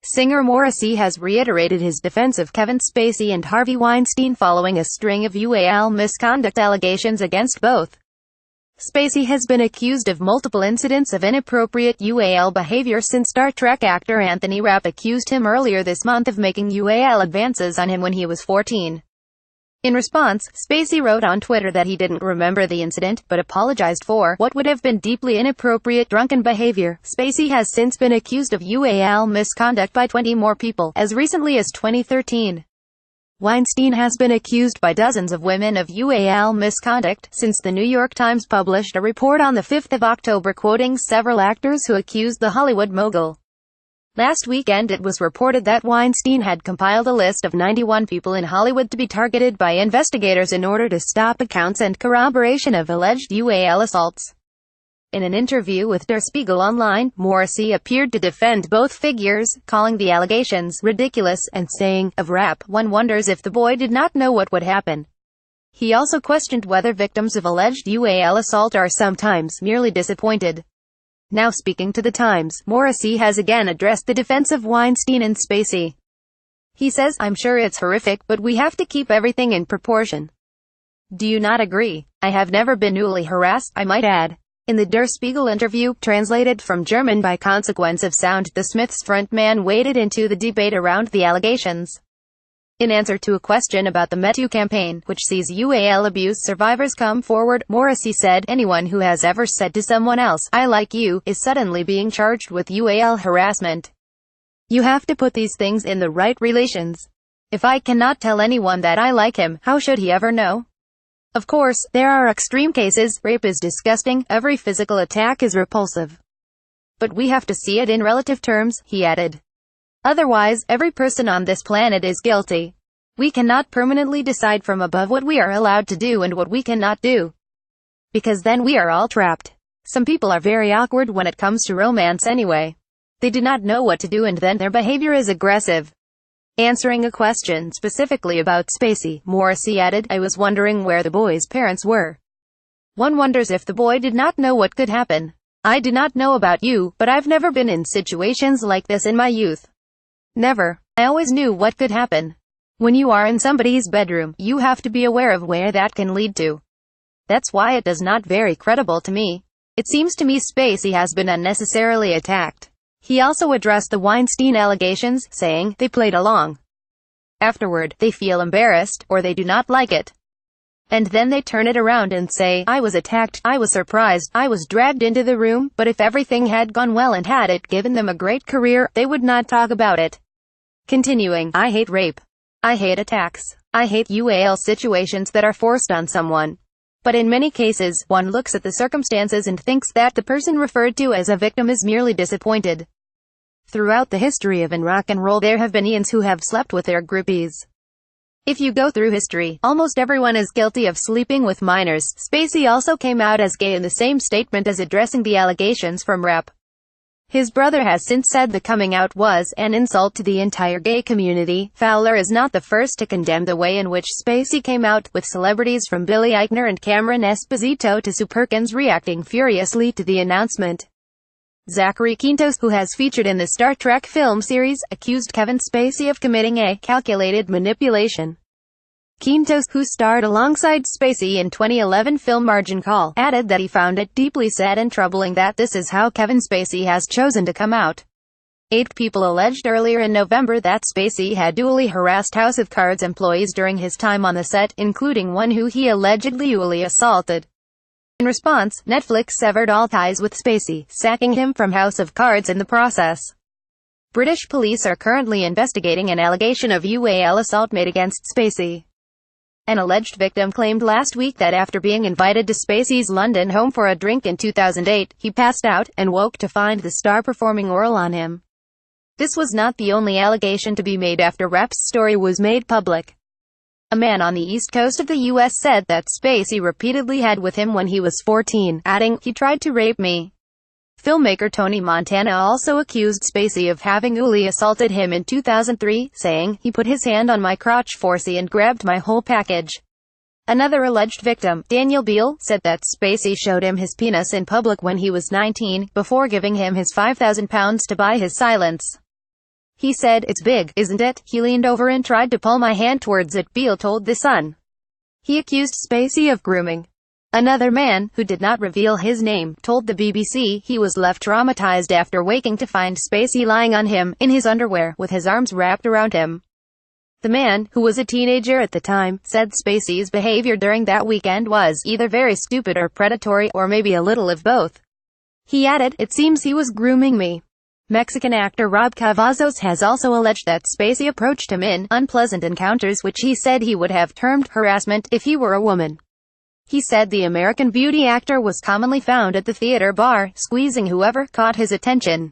Singer Morrissey has reiterated his defense of Kevin Spacey and Harvey Weinstein following a string of UAL misconduct allegations against both. Spacey has been accused of multiple incidents of inappropriate UAL behavior since Star Trek actor Anthony Rapp accused him earlier this month of making UAL advances on him when he was 14. In response, Spacey wrote on Twitter that he didn't remember the incident, but apologized for what would have been deeply inappropriate drunken behavior. Spacey has since been accused of UAL misconduct by 20 more people, as recently as 2013. Weinstein has been accused by dozens of women of UAL misconduct, since the New York Times published a report on the 5th of October quoting several actors who accused the Hollywood mogul. Last weekend it was reported that Weinstein had compiled a list of 91 people in Hollywood to be targeted by investigators in order to stop accounts and corroboration of alleged UAL assaults. In an interview with Der Spiegel Online, Morrissey appeared to defend both figures, calling the allegations ridiculous, and saying, of Rapp, one wonders if the boy did not know what would happen. He also questioned whether victims of alleged UAL assault are sometimes merely disappointed. Now speaking to The Times, Morrissey has again addressed the defense of Weinstein and Spacey. He says, I'm sure it's horrific, but we have to keep everything in proportion. Do you not agree? I have never been newly harassed, I might add. In the Der Spiegel interview, translated from German by consequence of sound, the Smiths frontman waded into the debate around the allegations. In answer to a question about the Me Too campaign, which sees UAL abuse survivors come forward, Morrissey said, anyone who has ever said to someone else, I like you, is suddenly being charged with UAL harassment. You have to put these things in the right relations. If I cannot tell anyone that I like him, how should he ever know? Of course, there are extreme cases. Rape is disgusting, every physical attack is repulsive. But we have to see it in relative terms, he added. Otherwise, every person on this planet is guilty. We cannot permanently decide from above what we are allowed to do and what we cannot do. Because then we are all trapped. Some people are very awkward when it comes to romance anyway. They do not know what to do and then their behavior is aggressive. Answering a question specifically about Spacey, Morrissey added, I was wondering where the boy's parents were. One wonders if the boy did not know what could happen. I do not know about you, but I've never been in situations like this in my youth. Never. I always knew what could happen. When you are in somebody's bedroom, you have to be aware of where that can lead to. That's why it does not very credible to me. It seems to me Spacey has been unnecessarily attacked. He also addressed the Weinstein allegations, saying, they played along. Afterward, they feel embarrassed, or they do not like it. And then they turn it around and say, I was attacked, I was surprised, I was dragged into the room, but if everything had gone well and had it given them a great career, they would not talk about it. Continuing, I hate rape. I hate attacks. I hate UAL situations that are forced on someone. But in many cases, one looks at the circumstances and thinks that the person referred to as a victim is merely disappointed. Throughout the history of rock and roll there have been Ians who have slept with their groupies. If you go through history, almost everyone is guilty of sleeping with minors. Spacey also came out as gay in the same statement as addressing the allegations from Rapp. His brother has since said the coming out was an insult to the entire gay community. Fowler is not the first to condemn the way in which Spacey came out, with celebrities from Billy Eichner and Cameron Esposito to Sue Perkins reacting furiously to the announcement. Zachary Quintos, who has featured in the Star Trek film series, accused Kevin Spacey of committing a calculated manipulation. Quintos, who starred alongside Spacey in 2011 film Margin Call, added that he found it deeply sad and troubling that this is how Kevin Spacey has chosen to come out. 8 people alleged earlier in November that Spacey had dually harassed House of Cards employees during his time on the set, including one who he allegedly dually assaulted. In response, Netflix severed all ties with Spacey, sacking him from House of Cards in the process. British police are currently investigating an allegation of UAL assault made against Spacey. An alleged victim claimed last week that after being invited to Spacey's London home for a drink in 2008, he passed out, and woke to find the star performing oral on him. This was not the only allegation to be made after Rapp's story was made public. A man on the East Coast of the U.S. said that Spacey repeatedly had with him when he was 14, adding, he tried to rape me. Filmmaker Tony Montana also accused Spacey of having dually assaulted him in 2003, saying, he put his hand on my crotch forcefully and grabbed my whole package. Another alleged victim, Daniel Beale, said that Spacey showed him his penis in public when he was 19, before giving him his £5,000 to buy his silence. He said, "It's big, isn't it?" He leaned over and tried to pull my hand towards it, Beale told The Sun. He accused Spacey of grooming. Another man, who did not reveal his name, told the BBC he was left traumatized after waking to find Spacey lying on him, in his underwear, with his arms wrapped around him. The man, who was a teenager at the time, said Spacey's behavior during that weekend was either very stupid or predatory, or maybe a little of both. He added, "It seems he was grooming me." Mexican actor Rob Cavazos has also alleged that Spacey approached him in unpleasant encounters which he said he would have termed harassment if he were a woman. He said the American beauty actor was commonly found at the theater bar, squeezing whoever caught his attention.